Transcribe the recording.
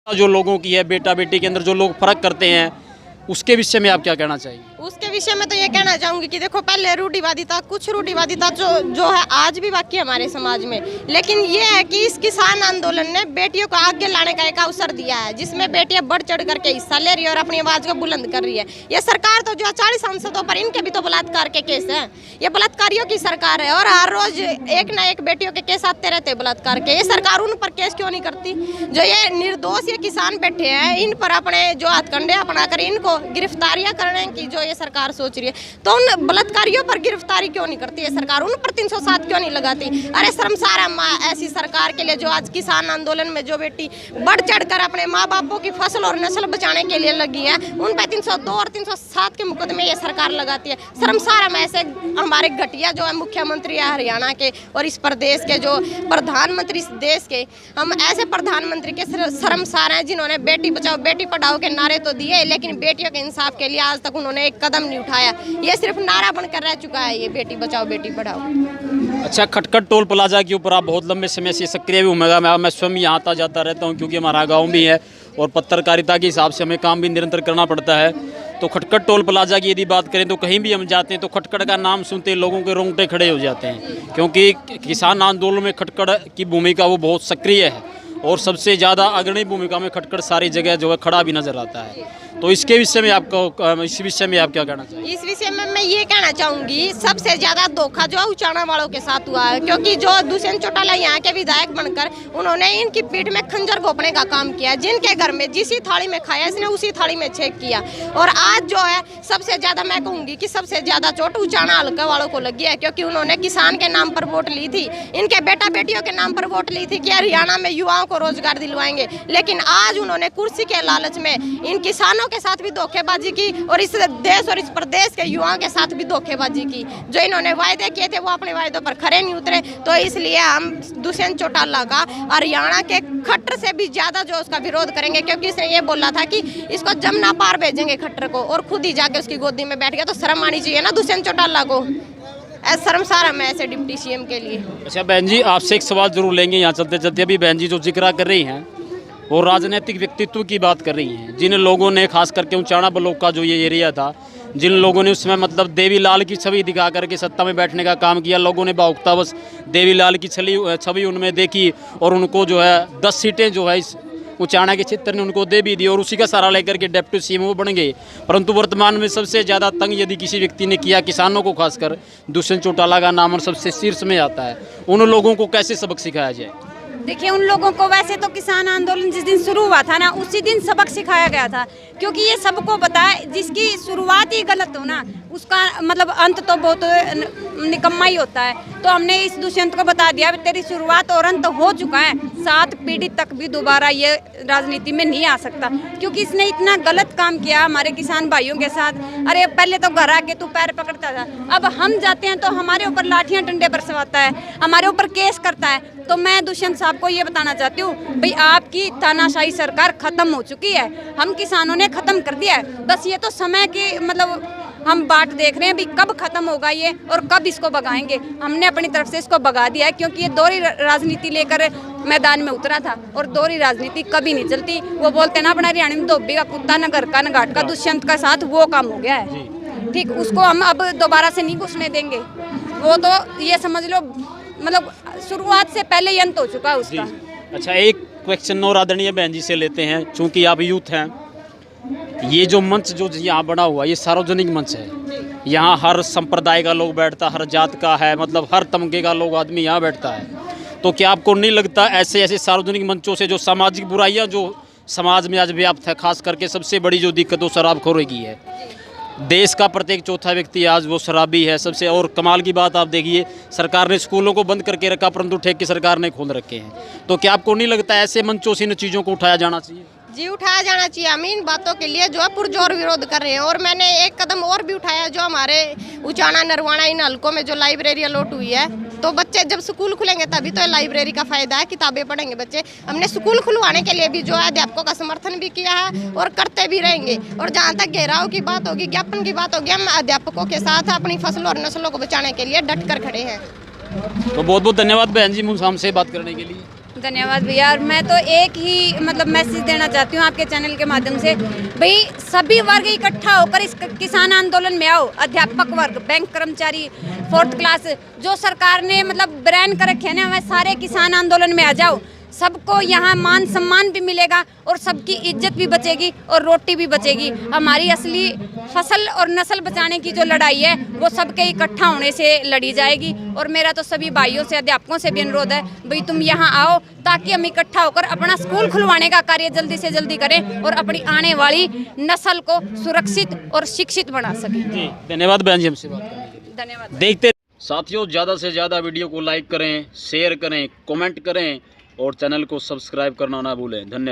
जो लोगों की है, बेटा बेटी के अंदर जो लोग फर्क करते हैं, उसके विषय में आप क्या कहना चाहिए? उसके विषय में तो ये कहना चाहूंगी कि देखो, पहले रूढ़िवादिता, कुछ रूढ़िवादिता जो है आज भी बाकी है हमारे समाज में, लेकिन ये है कि इस किसान आंदोलन ने बेटियों को आगे लाने का एक अवसर दिया है, जिसमें बेटियां बढ़ चढ़ करके हिस्सा ले रही है और अपनी आवाज को बुलंद कर रही है। ये सरकार तो जो 40 सांसदों पर, इनके भी तो बलात्कार के केस हैं। ये बलात्कारियों की सरकार है और हर रोज एक ना एक बेटियों के केस आते रहते हैं बलात्कार के। ये सरकार उन पर केस क्यों नहीं करती? जो ये निर्दोष ये किसान बैठे हैं, इन पर अपने जो हथकंडे अपनाकर इनको गिरफ्तारियां करने की जो ये सरकार सोच रही है, तो उन बलात्कारियों पर गिरफ्तारी क्यों नहीं करती है सरकार? उन पर 307 क्यों नहीं लगाती? अरे शर्मसार है ऐसी सरकार के लिए जो आज किसान आंदोलन में जो बेटी बढ़ चढ़कर अपने माँ बापों की फसल और नस्ल बचाने के लिए लगी है, उन पर 302 और 307 के मुकदमे ये सरकार लगाती है। शर्मसार हम ऐसे हमारे घटिया जो है मुख्यमंत्री है हरियाणा के और इस प्रदेश के जो प्रधानमंत्री इस देश के, हम ऐसे प्रधानमंत्री के शर्मसार हैं जिन्होंने बेटी बचाओ बेटी पढ़ाओ के नारे तो दिए, लेकिन बेटियों के इंसाफ के लिए आज तक उन्होंने एक कदम नहीं उठाया। ये सिर्फ नारा बनकर रह चुका है ये बेटी बचाओ बेटी पढ़ाओ। अच्छा, खटखट टोल प्लाजा के ऊपर आप बहुत लंबे समय से सक्रिय भी होंगे। मैं स्वयं यहाँ आता जाता रहता हूँ क्योंकि हमारा गाँव भी है और पत्रकारिता के हिसाब से हमें काम भी निरंतर करना पड़ता है। तो खटखट टोल प्लाजा की यदि बात करें तो कहीं भी हम जाते हैं तो खटखट का नाम सुनते ही लोगों के रोंगटे खड़े हो जाते हैं, क्योंकि किसान आंदोलन में खटखट की भूमिका वो बहुत सक्रिय है और सबसे ज़्यादा अग्रणी भूमिका में खटखट सारी जगह जो है खड़ा भी नजर आता है। तो इसके विषय में आपको इस विषय में आप क्या कहना चाहिए? इस विषय में मैं ये कहना चाहूंगी, सबसे ज्यादा धोखा जो है उचाना वालों के साथ हुआ है, क्योंकि जो दुष्यंत चौटाला यहाँ के विधायक बनकर उन्होंने इनकी पीठ में खंजर घोंपने का काम किया। जिनके घर में जिसी थाली में खाया इसने उसी थाली में छेक किया। और आज जो है सबसे ज्यादा मैं कहूंगी कि सबसे ज्यादा चोट उचाना हल्का वालों को लगी है, क्योंकि उन्होंने किसान के नाम पर वोट ली थी, इनके बेटा बेटियों के नाम पर वोट ली थी कि हरियाणा में युवाओं को रोजगार दिलवाएंगे, लेकिन आज उन्होंने कुर्सी के लालच में इन किसानों के साथ भी धोखेबाजी की और इस देश और इस प्रदेश के युवाओं के साथ भी धोखेबाजी की। जो इन्होंने वायदे किए थे वो अपने वायदों पर खरे नहीं उतरे। तो इसलिए हम दुष्यंत चौटाला का हरियाणा के खट्टर से भी ज्यादा जो उसका विरोध करेंगे, क्योंकि इसने ये बोला था कि इसको जमुना पार भेजेंगे खट्टर को, और खुद ही जाके उसकी गोदी में बैठ गया। तो शर्म आनी चाहिए ना दुष्यंत चौटाला को। शर्मसार है ऐसे डिप्टी सीएम के लिए। अच्छा बहन जी, आपसे एक सवाल जरूर लेंगे यहाँ चलते चलते। अभी बहन जी जो जिक्र कर रही हैं वो राजनीतिक व्यक्तित्व की बात कर रही हैं, जिन लोगों ने खास करके उचाना ब्लॉक का जो ये एरिया था, जिन लोगों ने उसमें मतलब देवीलाल की छवि दिखा करके सत्ता में बैठने का काम किया, लोगों ने भावुकतावश देवीलाल की छवि उनमें देखी और उनको जो है 10 सीटें जो है इस उचाना के क्षेत्र ने उनको दे भी दी और उसी का सहारा लेकर के डिप्टी सीएम वो बन गए। परंतु वर्तमान में सबसे ज़्यादा तंग यदि किसी व्यक्ति ने किया किसानों को, खासकर दुष्यंत चौटाला का नाम और सबसे शीर्ष में आता है, उन लोगों को कैसे सबक सिखाया जाए? देखिए, उन लोगों को वैसे तो किसान आंदोलन जिस दिन शुरू हुआ था ना, उसी दिन सबक सिखाया गया था, क्योंकि ये सबको पता है जिसकी शुरुआत ही गलत हो ना, उसका मतलब अंत तो बहुत निकम्मा ही होता है। तो हमने इस दुष्यंत को बता दिया तेरी शुरुआत और अंत हो चुका है, 7 पीढ़ी तक भी दोबारा ये राजनीति में नहीं आ सकता, क्योंकि इसने इतना गलत काम किया हमारे किसान भाइयों के साथ। अरे पहले तो घर आके तू पैर पकड़ता था, अब हम जाते हैं तो हमारे ऊपर लाठियां डंडे बरसवाता है, हमारे ऊपर केस करता है। तो मैं दुष्यंत साहब को ये बताना चाहती हूँ, भाई आपकी तानाशाही सरकार खत्म हो चुकी है, हम किसानों ने खत्म कर दिया है। बस ये तो समय की मतलब हम बाट देख रहे हैं भी कब खत्म होगा ये और कब इसको भगाएंगे। हमने अपनी तरफ से इसको भगा दिया है, क्योंकि ये दोहरी राजनीति लेकर मैदान में उतरा था और दोहरी राजनीति कभी नहीं चलती। वो बोलते ना अपना हरियाणा में धोबी का कुत्ता न घर का न घाट का, दुष्यंत का साथ वो काम हो गया है। ठीक, उसको हम अब दोबारा से नहीं घुसने देंगे। वो तो ये समझ लो मतलब शुरुआत से पहले ही अंत हो चुका है उसका। अच्छा, एक क्वेश्चन और आदरणीय बहन जी से लेते हैं, चूंकि आप यूथ हैं। ये जो मंच जो यहाँ बना हुआ ये सार्वजनिक मंच है, यहाँ हर संप्रदाय का लोग बैठता, हर जात का है, मतलब हर तबके का लोग आदमी यहाँ बैठता है। तो क्या आपको नहीं लगता ऐसे ऐसे सार्वजनिक मंचों से जो सामाजिक बुराइयाँ जो समाज में आज व्याप्त है, खास करके सबसे बड़ी जो दिक्कत वो शराबखोरी की है। देश का प्रत्येक चौथा व्यक्ति आज वो शराबी है सबसे। और कमाल की बात आप देखिए, सरकार ने स्कूलों को बंद करके रखा परंतु ठेके सरकार ने खोल रखे हैं। तो क्या आपको नहीं लगता ऐसे मंचों से इन चीज़ों को उठाया जाना चाहिए? जी, उठाया जाना चाहिए। हम इन बातों के लिए जो है पुरजोर विरोध कर रहे हैं। और मैंने एक कदम और भी उठाया, जो हमारे उचाना नरवाना इन हल्कों में जो लाइब्रेरी अलॉट हुई है, तो बच्चे जब स्कूल खुलेंगे तभी तो लाइब्रेरी का फायदा है, किताबें पढ़ेंगे बच्चे। हमने स्कूल खुलवाने के लिए भी जो है अध्यापकों का समर्थन भी किया है और करते भी रहेंगे। और जहाँ तक घेराव की बात होगी, ज्ञापन की बात होगी, हम अध्यापकों के साथ अपनी फसलों और नस्लों को बचाने के लिए डट कर खड़े हैं। तो बहुत बहुत धन्यवाद बहन जी हमसे बात करने के लिए। धन्यवाद भैया। और मैं तो एक ही मतलब मैसेज देना चाहती हूँ आपके चैनल के माध्यम से, भाई सभी वर्ग इकट्ठा होकर इस किसान आंदोलन में आओ। अध्यापक वर्ग, बैंक कर्मचारी, 4th क्लास, जो सरकार ने मतलब बैन कर रखे हैं ना, वह सारे किसान आंदोलन में आ जाओ। सबको यहाँ मान सम्मान भी मिलेगा और सबकी इज्जत भी बचेगी और रोटी भी बचेगी। हमारी असली फसल और नस्ल बचाने की जो लड़ाई है वो सबके इकट्ठा होने से लड़ी जाएगी। और मेरा तो सभी भाइयों से, अध्यापकों से भी अनुरोध है, भाई तुम यहाँ आओ ताकि हम इकट्ठा होकर अपना स्कूल खुलवाने का कार्य जल्दी से जल्दी करें और अपनी आने वाली नस्ल को सुरक्षित और शिक्षित बना सकें। जी धन्यवाद बहन जी हमसे बात करने के लिए। धन्यवाद। देखते साथियों, ज़्यादा से ज़्यादा वीडियो को लाइक करें, शेयर करें, कमेंट करें और चैनल को सब्सक्राइब करना ना भूलें। धन्यवाद।